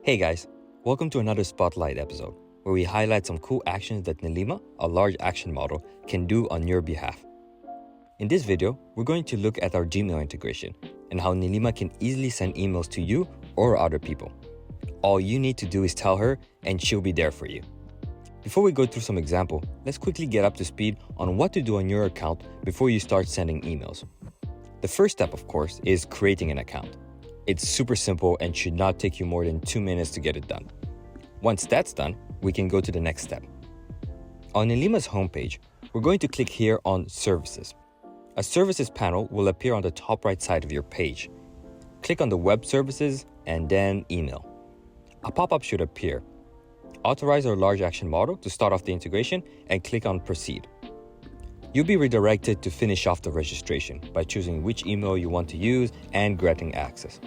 Hey guys, welcome to another Spotlight episode where we highlight some cool actions that Nelima, a large action model, can do on your behalf. In this video, we're going to look at our Gmail integration and how Nelima can easily send emails to you or other people. All you need to do is tell her and she'll be there for you. Before we go through some example, let's quickly get up to speed on what to do on your account before you start sending emails. The first step, of course, is creating an account. It's super simple and should not take you more than 2 minutes to get it done. Once that's done, we can go to the next step. On Nelima's homepage, we're going to click here on Services. A Services panel will appear on the top right side of your page. Click on the Web Services and then Email. A pop-up should appear. Authorize our large action model to start off the integration and click on Proceed. You'll be redirected to finish off the registration by choosing which email you want to use and granting access.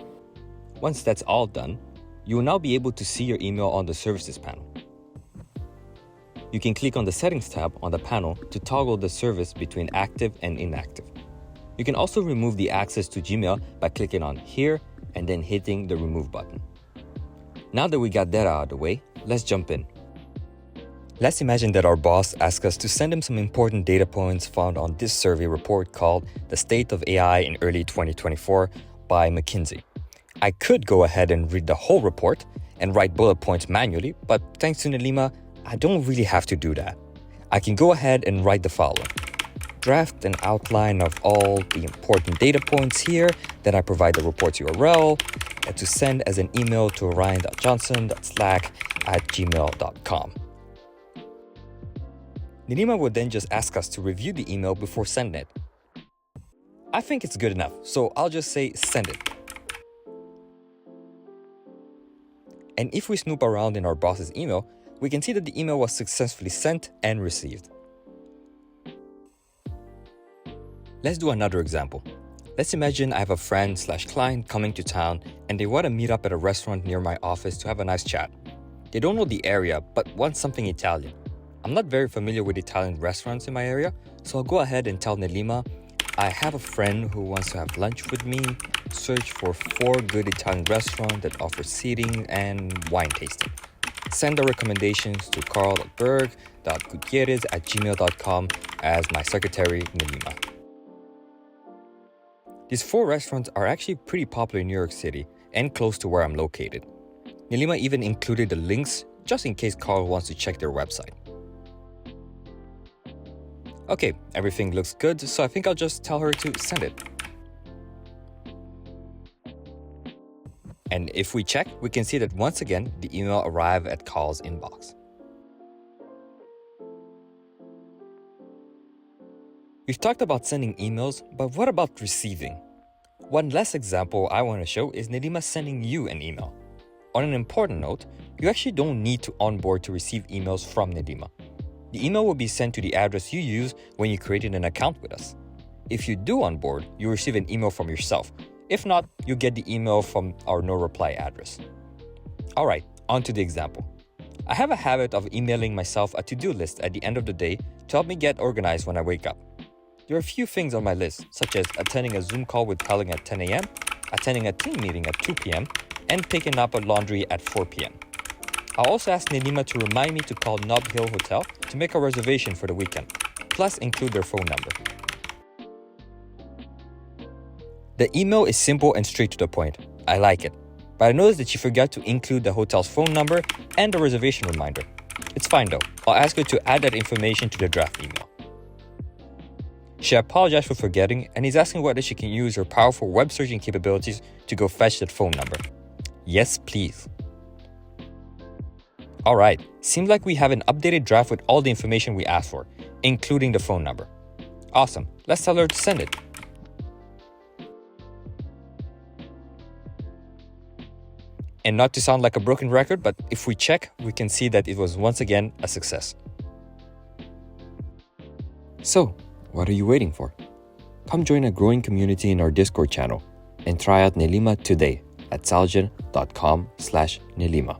Once that's all done, you will now be able to see your email on the Services panel. You can click on the Settings tab on the panel to toggle the service between active and inactive. You can also remove the access to Gmail by clicking on Here and then hitting the Remove button. Now that we got that out of the way, let's jump in. Let's imagine that our boss asks us to send him some important data points found on this survey report called The State of AI in Early 2024 by McKinsey. I could go ahead and read the whole report and write bullet points manually, but thanks to Nelima, I don't really have to do that. I can go ahead and write the following. Draft an outline of all the important data points here, then I provide the report's URL and to send as an email to ryan.johnson.slack@gmail.com. Nelima would then just ask us to review the email before sending it. I think it's good enough, so I'll just say send it. And if we snoop around in our boss's email, we can see that the email was successfully sent and received. Let's do another example. Let's imagine I have a friend/client coming to town and they want to meet up at a restaurant near my office to have a nice chat. They don't know the area but want something Italian. I'm not very familiar with Italian restaurants in my area, so I'll go ahead and tell Nelima, I have a friend who wants to have lunch with me. Search for 4 good Italian restaurants that offer seating and wine tasting. Send the recommendations to carl.berg.gutierrez@gmail.com as my secretary, Nelima. These 4 restaurants are actually pretty popular in New York City and close to where I'm located. Nelima even included the links just in case Carl wants to check their website. Okay, everything looks good, so I think I'll just tell her to send it. And if we check, we can see that once again, the email arrived at Carl's inbox. We've talked about sending emails, but what about receiving? One last example I want to show is Nelima sending you an email. On an important note, you actually don't need to onboard to receive emails from Nelima. The email will be sent to the address you use when you created an account with us. If you do onboard, you'll receive an email from yourself. If not, you'll get the email from our no reply address. Alright, on to the example. I have a habit of emailing myself a to-do list at the end of the day to help me get organized when I wake up. There are a few things on my list, such as attending a Zoom call with Helen at 10 a.m., attending a team meeting at 2 p.m., and picking up a laundry at 4 p.m. I'll also ask Nelima to remind me to call Nob Hill Hotel to make a reservation for the weekend, plus include their phone number. The email is simple and straight to the point. I like it. But I noticed that she forgot to include the hotel's phone number and the reservation reminder. It's fine though. I'll ask her to add that information to the draft email. She apologized for forgetting and is asking whether she can use her powerful web searching capabilities to go fetch that phone number. Yes, please. Alright, seems like we have an updated draft with all the information we asked for, including the phone number. Awesome, let's tell her to send it. And not to sound like a broken record, but if we check, we can see that it was once again a success. So, what are you waiting for? Come join a growing community in our Discord channel and try out Nelima today at salgen.com/Nelima.